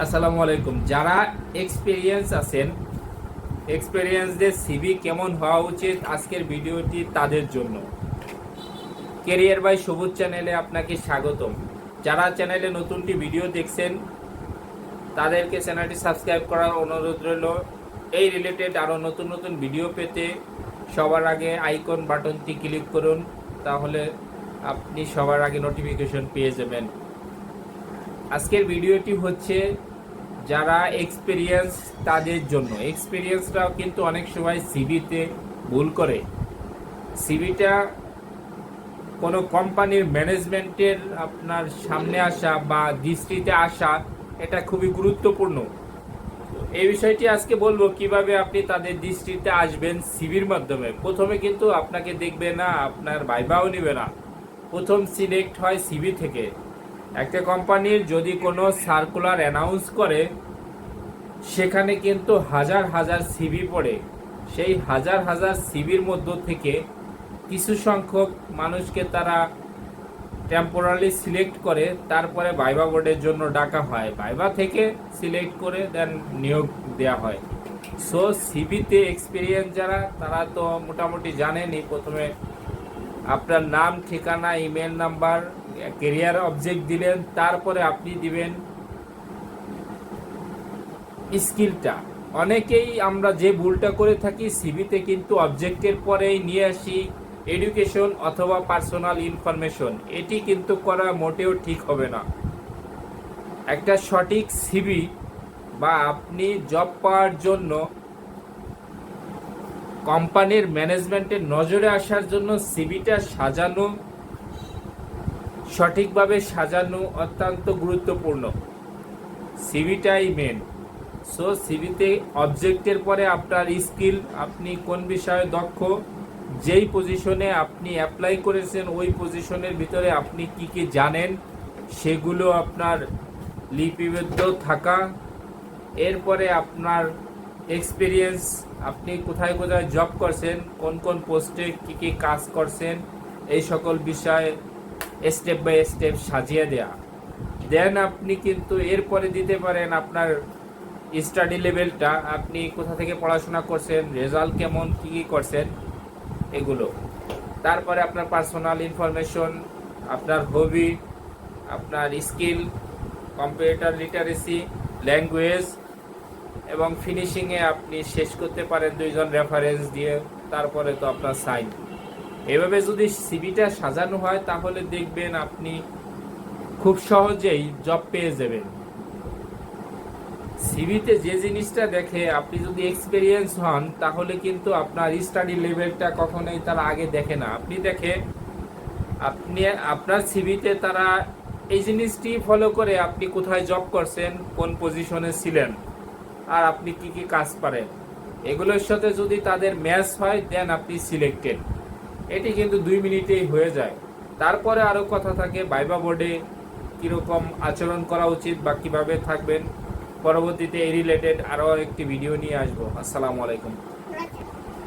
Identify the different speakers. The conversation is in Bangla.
Speaker 1: আসসালামু আলাইকুম। যারা এক্সপিরিয়েন্স আছেন, এক্সপিরিয়েন্সদের সিভি কেমন হওয়া উচিত, আজকের ভিডিওটি তাদের জন্য। কেরিয়ার বাই সবুজ চ্যানেলে আপনাকে স্বাগতম। যারা চ্যানেলে নতুনটি ভিডিও দেখছেন তাদেরকে চ্যানেলটি সাবস্ক্রাইব করার অনুরোধ রইল। এই রিলেটেড আরও নতুন নতুন ভিডিও পেতে সবার আগে আইকন বাটনটি ক্লিক করুন, তাহলে আপনি সবার আগে নোটিফিকেশন পেয়ে যাবেন। আজকের ভিডিওটি হচ্ছে যারা এক্সপিরিয়েন্স তাদের জন্য। এক্সপিরিয়েন্সরাও কিন্তু অনেক সময় সিভিতে ভুল করে। সিভিটা কোনো কোম্পানির ম্যানেজমেন্টের আপনার সামনে আসা বা দৃষ্টিতে আসা, এটা খুবই গুরুত্বপূর্ণ। এই বিষয়টি আজকে বলবো কিভাবে আপনি তাদের দৃষ্টিতে আসবেন সিভির মাধ্যমে। প্রথমে কিন্তু আপনাকে দেখবে না, আপনার ভাইবাও নেবে না, প্রথম সিলেক্ট হয় সিভি থেকে। একটা কোম্পানির যদি কোনো সার্কুলার অ্যানাউন্স করে, সেখানে কিন্তু হাজার হাজার সিভি পড়ে। সেই হাজার হাজার সিভির মধ্য থেকে কিছু সংখ্যক মানুষকে তারা টেম্পোরারি সিলেক্ট করে, তারপরে ভাইবা বোর্ডের জন্য ডাকা হয়। ভাইবা থেকে সিলেক্ট করে দেন নিয়োগ দেওয়া হয়। সো সিভিতে এক্সপিরিয়েন্স যারা, তারা তো মোটামুটি জানেনই। প্রথমে আপনার নাম, ঠিকানা, ইমেল নাম্বার, কেরিয়ার অবজেক্ট দিলেন, তারপরে আপনি দিবেন স্কিলটা। অনেকেই আমরা যে ভুলটা করে থাকি, সিভিতে কিন্তু অবজেক্টের পরেই নিয়ে আসি এডুকেশন অথবা পার্সোনাল ইনফরমেশন। এটি কিন্তু করা মোটেও ঠিক হবে না। একটা সঠিক সিভি বা আপনি জব পাওয়ার জন্য কোম্পানির ম্যানেজমেন্টের নজরে আসার জন্য সিভিটা সাজানো, সঠিকভাবে সাজানো অত্যন্ত গুরুত্বপূর্ণ। সিভিটাই মেন। সো সিভিতে অবজেক্টের পরে আপনার স্কিল, আপনি কোন বিষয়ে দক্ষ, যেই পজিশনে আপনি অ্যাপ্লাই করেছেন ওই পজিশনের ভিতরে আপনি কি কি জানেন, সেগুলো আপনার লিপিবদ্ধ থাকা। এরপরে আপনার এক্সপিরিয়েন্স, আপনি কোথায় কোথায় জব করছেন, কোন কোন পোস্টে কি কি কাজ করছেন, এই সকল বিষয়ে স্টেপ বাই স্টেপ সাজিয়ে দেয়া। দেন আপনি কিন্তু এরপরে দিতে পারেন আপনার স্টাডি লেভেলটা, আপনি কোথা থেকে পড়াশোনা করছেন, রেজাল্ট কেমন, কী কী করছেন, এগুলো। তারপরে আপনার পার্সোনাল ইনফরমেশন, আপনার হবি, আপনার স্কিল, কম্পিউটার লিটারেসি, ল্যাঙ্গুয়েজ, এবং ফিনিশিংয়ে আপনি শেষ করতে পারেন 2 জন রেফারেন্স দিয়ে। তারপরে তো আপনার সাইন। এভাবে যদি সিভিটা সাজানো হয়, তাহলে দেখবেন আপনি খুব সহজেই জব পেয়ে যাবেন। সিভিতে যে জিনিসটা দেখে, আপনি যদি এক্সপিরিয়েন্স হন, তাহলে কিন্তু আপনার স্টাডি লেভেলটা কখনোই তারা আগে দেখে না। আপনি দেখে আপনার সিভিতে তারা এই জিনিসটি ফলো করে, আপনি কোথায় জব করছেন, কোন পজিশনে ছিলেন, আর আপনি কি কি কাজ পারেন। এগুলোর সাথে যদি তাদের ম্যাচ হয়, দেন আপনি সিলেক্টেড। এটি কিন্তু 2 মিনিটেই হয়ে যায়। তারপরে আরও কথা থাকে ভাইবা বোর্ডে কীরকম আচরণ করা উচিত বা কীভাবে থাকবেন। পরবর্তীতে এই রিলেটেড আরও একটি ভিডিও নিয়ে আসবো। আসসালামু আলাইকুম।